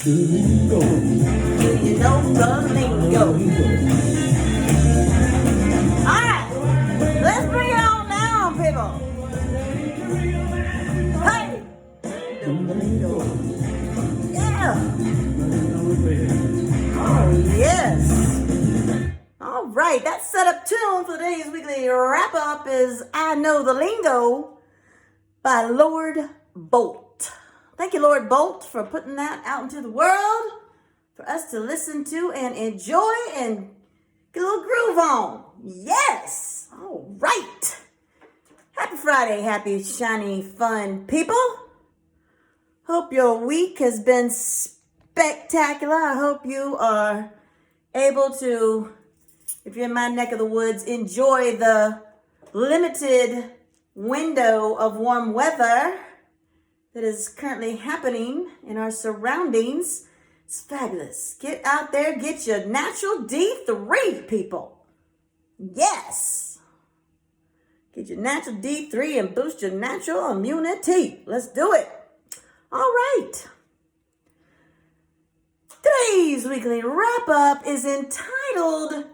lingo. Do you know the lingo? Alright, let's bring it on down, people. Hey! The lingo. Yeah! Oh, yes! Alright, that setup tune for today's weekly wrap-up is I Know the Lingo by Lord Bolt. Thank you, Lord Bolt, for putting that out into the world for us to listen to and enjoy and get a little groove on. Yes! All right. Happy Friday, happy, shiny, fun people. Hope your week has been spectacular. I hope you are able to, if you're in my neck of the woods, enjoy the limited window of warm weather that is currently happening in our surroundings. It's fabulous. Get out there, get your natural D3, people. Yes. Get your natural D3 and boost your natural immunity. Let's do it. All right. Today's weekly wrap-up is entitled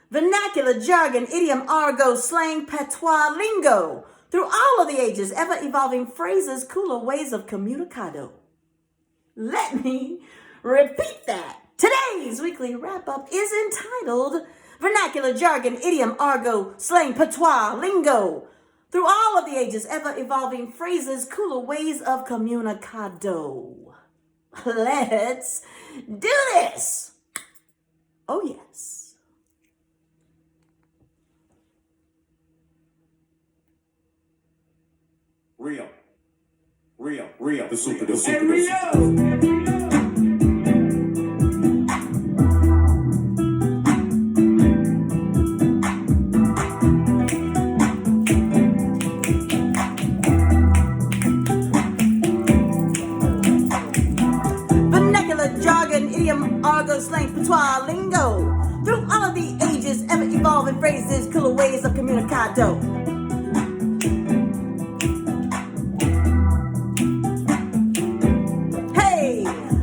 Vernacular, Jargon, Idiom, Argot, Slang, Patois, Lingo. Through all of the ages, ever-evolving phrases, cooler ways of communicado. Let me repeat that. Today's weekly wrap-up is entitled Vernacular, Jargon, Idiom, Argot, Slang, Patois, Lingo. Through all of the ages, ever-evolving phrases, cooler ways of communicado. Let's do this. Oh, yes. Rio The Suproducer. Vernacular, jargon, idiom, argot, slang, patois, lingo. Through all of the ages, ever-evolving phrases, cooler ways of communicado.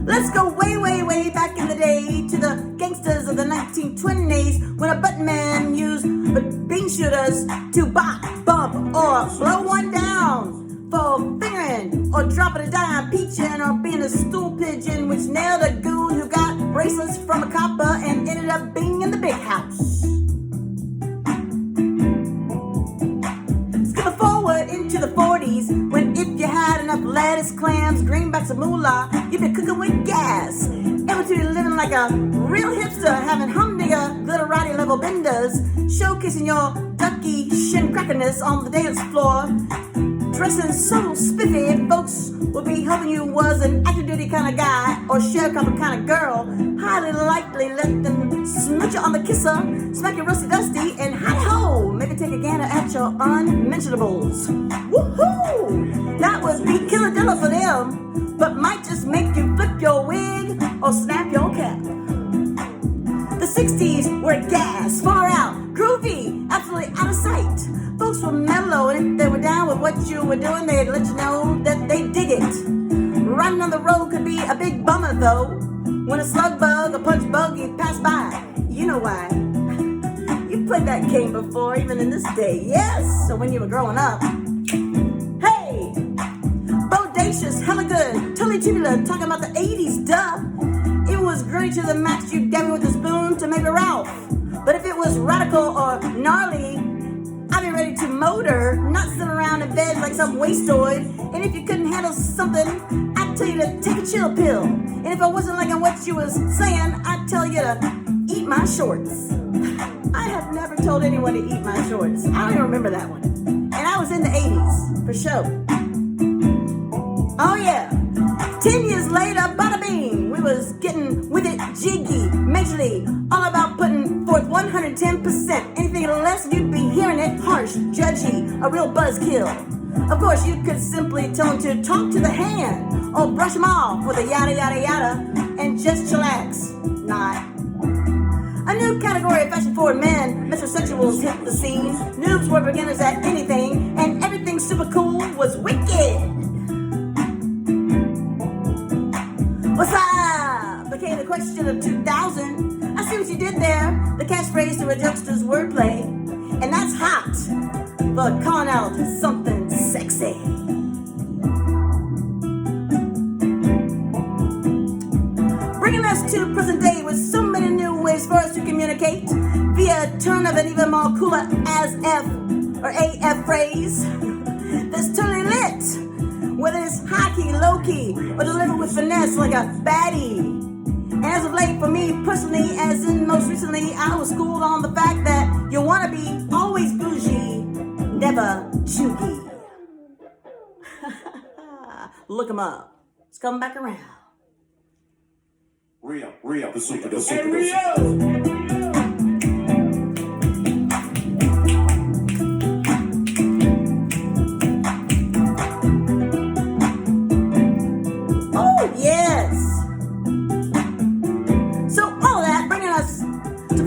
Let's go way, way, way back in the day to the gangsters of the 1920s when a button man used bean shooters to bop, bump, or blow one down for fingering or dropping a dime, peaching, or being a stool pigeon which nailed a goon who got bracelets from a copper and ended up being in the big house. Skip forward into the 40s when if you had enough lettuce, clams, greenbacks, and moolah, you'd be cooking with gas. Able to be living like a real hipster, having humdinger, glitterati level benders, showcasing your ducky shin crackerness on the dance floor. Dressing so spiffy, folks will be hoping you was an active duty kind of guy or sharecropper kind of girl. Highly likely let them smooch you on the kisser, smack you rusty dusty, and hi-ho, maybe take a gander at your unmentionables. Woohoo! That would be killadilla for them, but might just make you flip your wig or snap your cap. The 60s were gas, far out, groovy, absolutely out of sight. Folks were mellow, and if they were down with what you were doing, they'd let you know that they dig it. Riding on the road could be a big bummer, though. When a slug bug or punch buggy pass by, you know why. You played that game before, even in this day, yes? So when you were growing up. Hey! Bodacious, hella good, totally tubular, talking about the 80s, duh. It was gritty to the max, you'd dab me with a spoon to make a Ralph. But if it was radical or gnarly, I'd be ready to motor, not sit around in bed like some wastoid. And if you couldn't handle something, I'd tell you to take a chill pill. And if I wasn't liking what you was saying, I'd tell you to eat my shorts. I have never told anyone to eat my shorts. I don't even remember that one. And I was in the 80s, for sure. Oh yeah. 10 years later, bada bing, we was getting with it jiggy, majorly, all about putting forth 110%. Anything less, you'd be hearing it harsh, judgy, a real buzzkill. Of course, you could simply tell him to talk to the hand, or brush him off with a yada yada yada, and just chillax. Not. A new category of fashion-forward men, metrosexuals, hit the scene. Noobs were beginners at anything, and everything super cool was wicked. What's up? of 2000. I see what you did there. The catchphrase to a jokster's wordplay. And that's hot. But calling out something sexy. Bringing us to present day with so many new ways for us to communicate via turn of an even more cooler as F or AF phrase that's totally lit. Whether it's high-key, low-key, or delivered with finesse like a baddie. And as of late, for me personally, as in most recently, I was schooled on the fact that you want to be always bougie, Nevah Cheugy. Look him up. It's coming back around. Rio The Suproducer.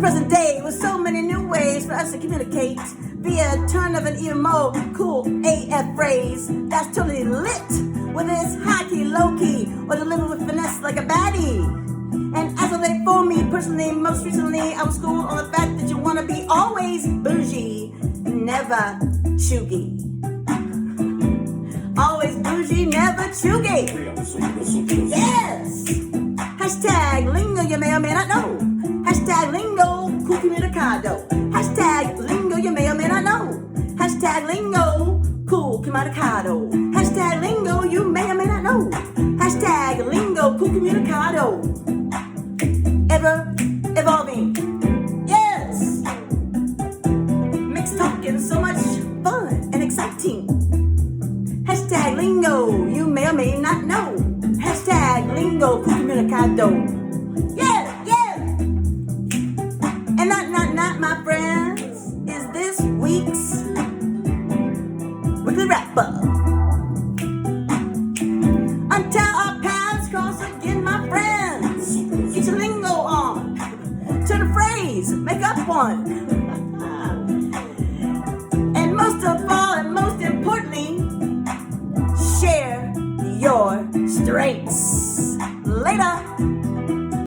Present day with so many new ways for us to communicate via turn of an even more cool AF phrase that's totally lit, whether it's high-key, low-key, or delivered with finesse like a baddie. And as of late for me personally, most recently, I was schooled on the fact that you want to be always bougie, Nevah Cheugy. Always bougie, Nevah Cheugy. Yes! Hashtag Lingo you may or may not know. Hashtag Lingo, cool comunicado. Hashtag Lingo, you may or may not know. Hashtag Lingo, cool comunicado. Hashtag Lingo, you may or may not know. Hashtag Lingo, cool comunicado. Ever evolving. Yes! Mixed talking, so much fun and exciting. Hashtag Lingo, you may or may not know. Hashtag Lingo, cool comunicado. Yeah! And not, my friends, is this week's weekly wrap-up. Until our paths cross again, my friends, get your lingo on. Turn a phrase, make up one. And most of all, and most importantly, share your strengths. Later.